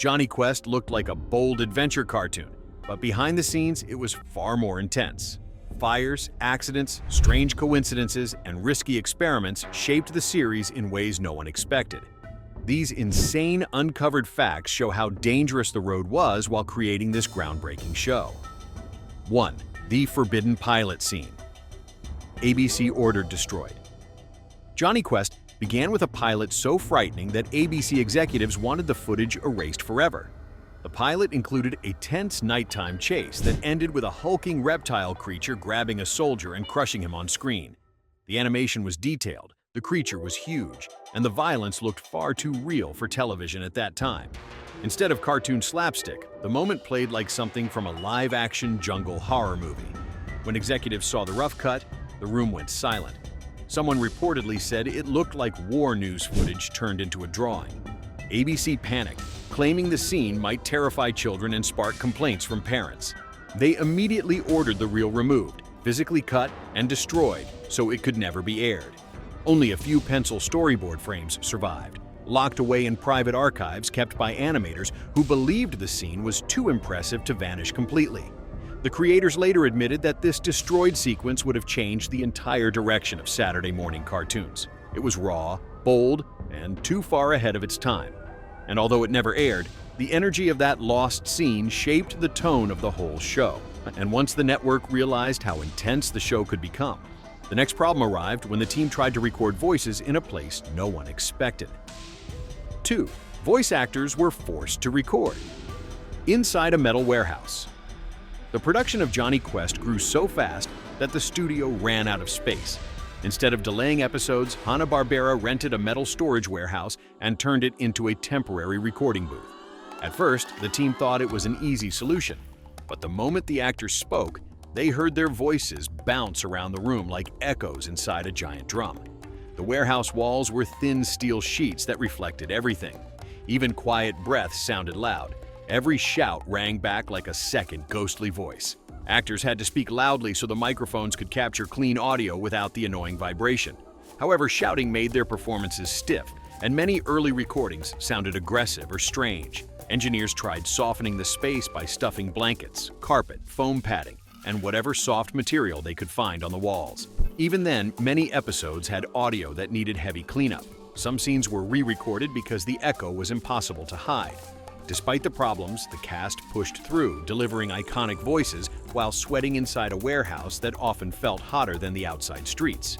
Jonny Quest looked like a bold adventure cartoon, but behind the scenes, it was far more intense. Fires, accidents, strange coincidences, and risky experiments shaped the series in ways no one expected. These insane uncovered facts show how dangerous the road was while creating this groundbreaking show. 1. The Forbidden Pilot Scene. ABC ordered destroyed. Jonny Quest began with a pilot so frightening that ABC executives wanted the footage erased forever. The pilot included a tense nighttime chase that ended with a hulking reptile creature grabbing a soldier and crushing him on screen. The animation was detailed, the creature was huge, and the violence looked far too real for television at that time. Instead of cartoon slapstick, the moment played like something from a live-action jungle horror movie. When executives saw the rough cut, the room went silent. Someone reportedly said it looked like war news footage turned into a drawing. ABC panicked, claiming the scene might terrify children and spark complaints from parents. They immediately ordered the reel removed, physically cut, and destroyed so it could never be aired. Only a few pencil storyboard frames survived, locked away in private archives kept by animators who believed the scene was too impressive to vanish completely. The creators later admitted that this destroyed sequence would have changed the entire direction of Saturday morning cartoons. It was raw, bold, and too far ahead of its time. And although it never aired, the energy of that lost scene shaped the tone of the whole show. And once the network realized how intense the show could become, the next problem arrived when the team tried to record voices in a place no one expected. 2. Voice actors were forced to record. Inside a metal warehouse. The production of Jonny Quest grew so fast that the studio ran out of space. Instead of delaying episodes, Hanna-Barbera rented a metal storage warehouse and turned it into a temporary recording booth. At first, the team thought it was an easy solution, but the moment the actors spoke, they heard their voices bounce around the room like echoes inside a giant drum. The warehouse walls were thin steel sheets that reflected everything. Even quiet breaths sounded loud. Every shout rang back like a second ghostly voice. Actors had to speak loudly so the microphones could capture clean audio without the annoying vibration. However, shouting made their performances stiff, and many early recordings sounded aggressive or strange. Engineers tried softening the space by stuffing blankets, carpet, foam padding, and whatever soft material they could find on the walls. Even then, many episodes had audio that needed heavy cleanup. Some scenes were re-recorded because the echo was impossible to hide. Despite the problems, the cast pushed through, delivering iconic voices while sweating inside a warehouse that often felt hotter than the outside streets.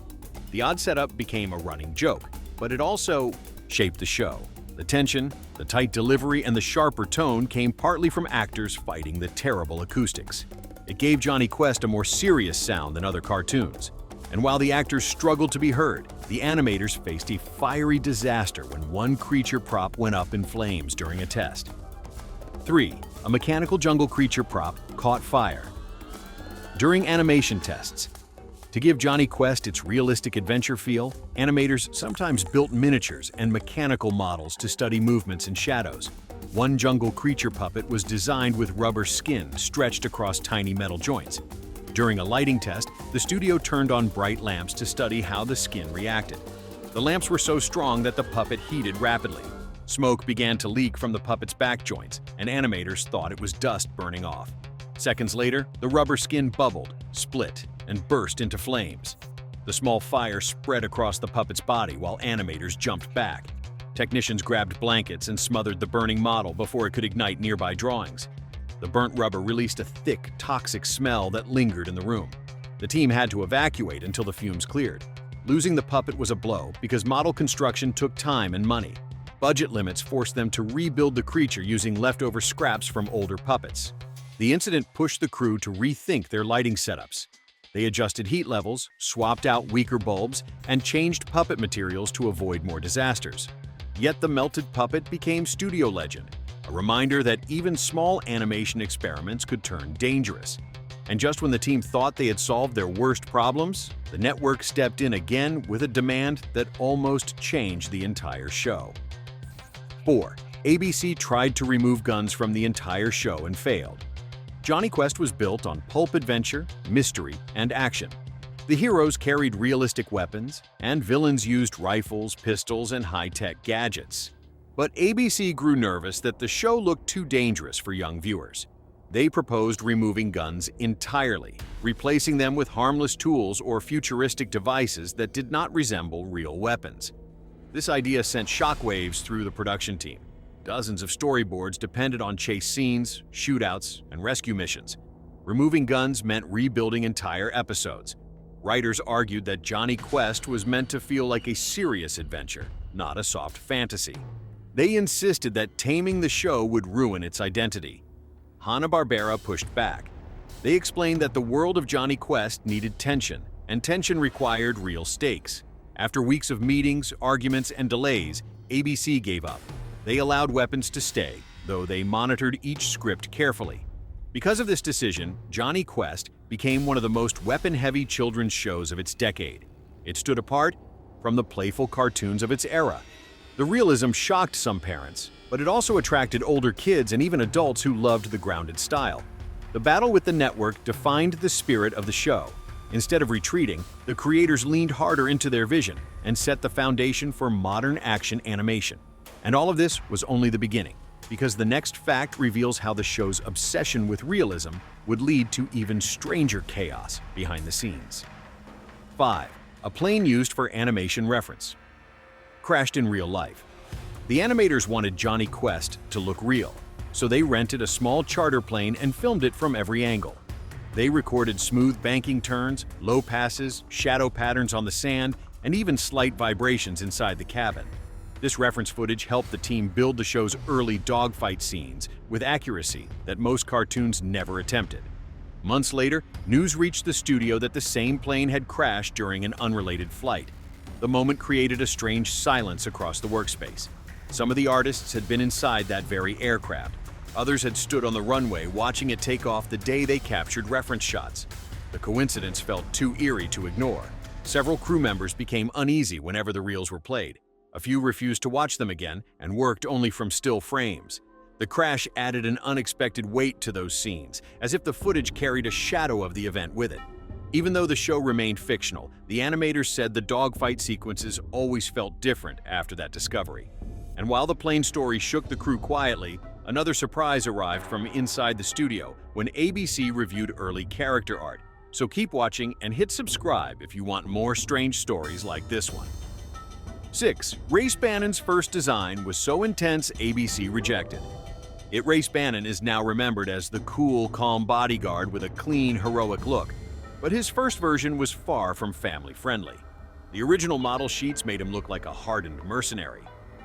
The odd setup became a running joke, but it also shaped the show. The tension, the tight delivery, and the sharper tone came partly from actors fighting the terrible acoustics. It gave Jonny Quest a more serious sound than other cartoons. And while the actors struggled to be heard, the animators faced a fiery disaster when one creature prop went up in flames during a test. 3. A mechanical jungle creature prop caught fire. During animation tests, to give Jonny Quest its realistic adventure feel, animators sometimes built miniatures and mechanical models to study movements and shadows. One jungle creature puppet was designed with rubber skin stretched across tiny metal joints. During a lighting test, the studio turned on bright lamps to study how the skin reacted. The lamps were so strong that the puppet heated rapidly. Smoke began to leak from the puppet's back joints, and animators thought it was dust burning off. Seconds later, the rubber skin bubbled, split, and burst into flames. The small fire spread across the puppet's body while animators jumped back. Technicians grabbed blankets and smothered the burning model before it could ignite nearby drawings. The burnt rubber released a thick, toxic smell that lingered in the room. The team had to evacuate until the fumes cleared. Losing the puppet was a blow because model construction took time and money. Budget limits forced them to rebuild the creature using leftover scraps from older puppets. The incident pushed the crew to rethink their lighting setups. They adjusted heat levels, swapped out weaker bulbs, and changed puppet materials to avoid more disasters. Yet the melted puppet became studio legend, a reminder that even small animation experiments could turn dangerous. And just when the team thought they had solved their worst problems, the network stepped in again with a demand that almost changed the entire show. 4. ABC tried to remove guns from the entire show and failed. Jonny Quest was built on pulp adventure, mystery, and action. The heroes carried realistic weapons, and villains used rifles, pistols, and high-tech gadgets. But ABC grew nervous that the show looked too dangerous for young viewers. They proposed removing guns entirely, replacing them with harmless tools or futuristic devices that did not resemble real weapons. This idea sent shockwaves through the production team. Dozens of storyboards depended on chase scenes, shootouts, and rescue missions. Removing guns meant rebuilding entire episodes. Writers argued that Jonny Quest was meant to feel like a serious adventure, not a soft fantasy. They insisted that taming the show would ruin its identity. Hanna-Barbera pushed back. They explained that the world of Jonny Quest needed tension, and tension required real stakes. After weeks of meetings, arguments, and delays, ABC gave up. They allowed weapons to stay, though they monitored each script carefully. Because of this decision, Jonny Quest became one of the most weapon-heavy children's shows of its decade. It stood apart from the playful cartoons of its era. The realism shocked some parents, but it also attracted older kids and even adults who loved the grounded style. The battle with the network defined the spirit of the show. Instead of retreating, the creators leaned harder into their vision and set the foundation for modern action animation. And all of this was only the beginning, because the next fact reveals how the show's obsession with realism would lead to even stranger chaos behind the scenes. 5. A plane used for animation reference. Crashed in real life. The animators wanted Jonny Quest to look real, so they rented a small charter plane and filmed it from every angle. They recorded smooth banking turns, low passes, shadow patterns on the sand, and even slight vibrations inside the cabin. This reference footage helped the team build the show's early dogfight scenes with accuracy that most cartoons never attempted. Months later, news reached the studio that the same plane had crashed during an unrelated flight. The moment created a strange silence across the workspace. Some of the artists had been inside that very aircraft. Others had stood on the runway watching it take off the day they captured reference shots. The coincidence felt too eerie to ignore. Several crew members became uneasy whenever the reels were played. A few refused to watch them again and worked only from still frames. The crash added an unexpected weight to those scenes, as if the footage carried a shadow of the event with it. Even though the show remained fictional, the animators said the dogfight sequences always felt different after that discovery. And while the plane story shook the crew quietly, another surprise arrived from inside the studio when ABC reviewed early character art. So keep watching and hit subscribe if you want more strange stories like this one. 6. Race Bannon's first design was so intense ABC rejected. Race Bannon is now remembered as the cool, calm bodyguard with a clean, heroic look, but his first version was far from family-friendly. The original model sheets made him look like a hardened mercenary.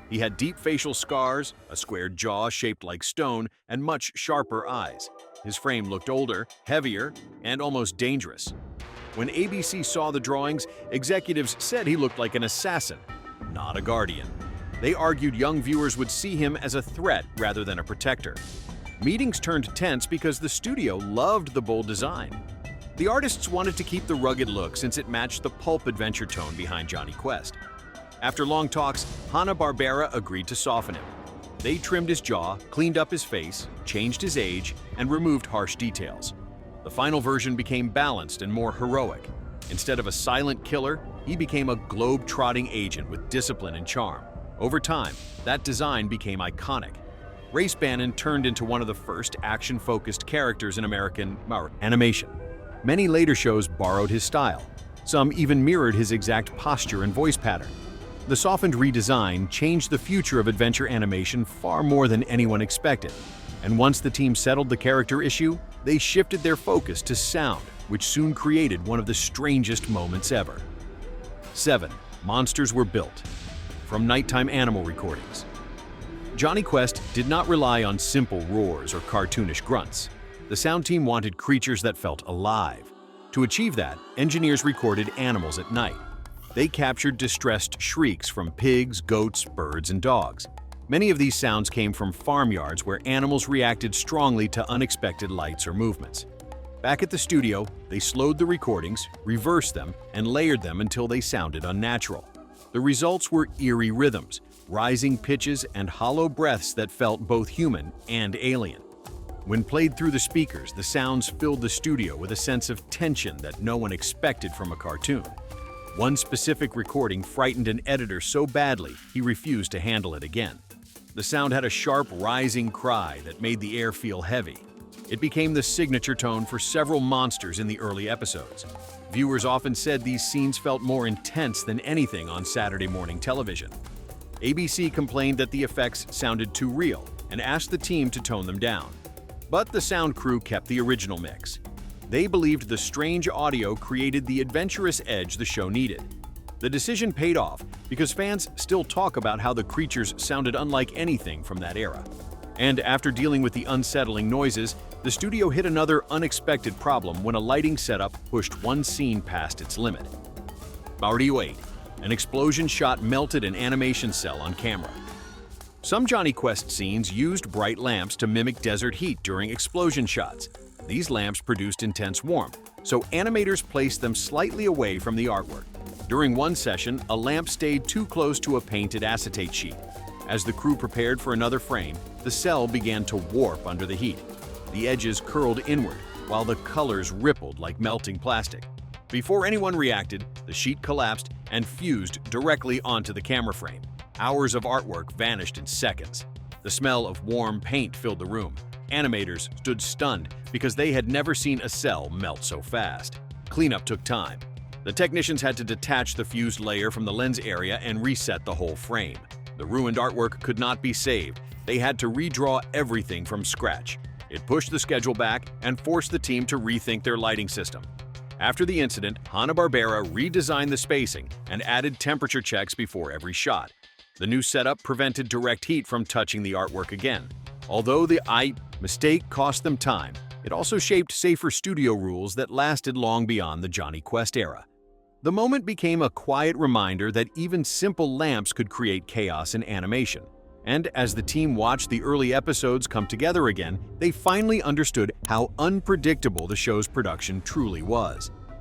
He had deep facial scars, a squared jaw shaped like stone, and much sharper eyes. His frame looked older, heavier, and almost dangerous. When ABC saw the drawings, executives said he looked like an assassin, not a guardian. They argued young viewers would see him as a threat rather than a protector. Meetings turned tense because the studio loved the bold design. The artists wanted to keep the rugged look since it matched the pulp adventure tone behind Jonny Quest. After long talks, Hanna-Barbera agreed to soften him. They trimmed his jaw, cleaned up his face, changed his age, and removed harsh details. The final version became balanced and more heroic. Instead of a silent killer, he became a globe-trotting agent with discipline and charm. Over time, that design became iconic. Race Bannon turned into one of the first action-focused characters in American animation. Many later shows borrowed his style. Some even mirrored his exact posture and voice pattern. The softened redesign changed the future of adventure animation far more than anyone expected. And once the team settled the character issue, they shifted their focus to sound, which soon created one of the strangest moments ever. 7. Monsters were built. From nighttime animal recordings. Jonny Quest did not rely on simple roars or cartoonish grunts. The sound team wanted creatures that felt alive. To achieve that, engineers recorded animals at night. They captured distressed shrieks from pigs, goats, birds, and dogs. Many of these sounds came from farmyards where animals reacted strongly to unexpected lights or movements. Back at the studio, they slowed the recordings, reversed them, and layered them until they sounded unnatural. The results were eerie rhythms, rising pitches, and hollow breaths that felt both human and alien. When played through the speakers, the sounds filled the studio with a sense of tension that no one expected from a cartoon. One specific recording frightened an editor so badly he refused to handle it again. The sound had a sharp, rising cry that made the air feel heavy. It became the signature tone for several monsters in the early episodes. Viewers often said these scenes felt more intense than anything on Saturday morning television. ABC complained that the effects sounded too real and asked the team to tone them down. But the sound crew kept the original mix. They believed the strange audio created the adventurous edge the show needed. The decision paid off because fans still talk about how the creatures sounded unlike anything from that era. And after dealing with the unsettling noises, the studio hit another unexpected problem when a lighting setup pushed one scene past its limit. Mario 8. An explosion shot melted an animation cell on camera. Some Jonny Quest scenes used bright lamps to mimic desert heat during explosion shots. These lamps produced intense warmth, so animators placed them slightly away from the artwork. During one session, a lamp stayed too close to a painted acetate sheet. As the crew prepared for another frame, the cell began to warp under the heat. The edges curled inward, while the colors rippled like melting plastic. Before anyone reacted, the sheet collapsed and fused directly onto the camera frame. Hours of artwork vanished in seconds. The smell of warm paint filled the room. Animators stood stunned because they had never seen a cell melt so fast. Cleanup took time. The technicians had to detach the fused layer from the lens area and reset the whole frame. The ruined artwork could not be saved. They had to redraw everything from scratch. It pushed the schedule back and forced the team to rethink their lighting system. After the incident, Hanna-Barbera redesigned the spacing and added temperature checks before every shot. The new setup prevented direct heat from touching the artwork again. Although the mistake cost them time, it also shaped safer studio rules that lasted long beyond the Jonny Quest era. The moment became a quiet reminder that even simple lamps could create chaos in animation. And as the team watched the early episodes come together again, they finally understood how unpredictable the show's production truly was.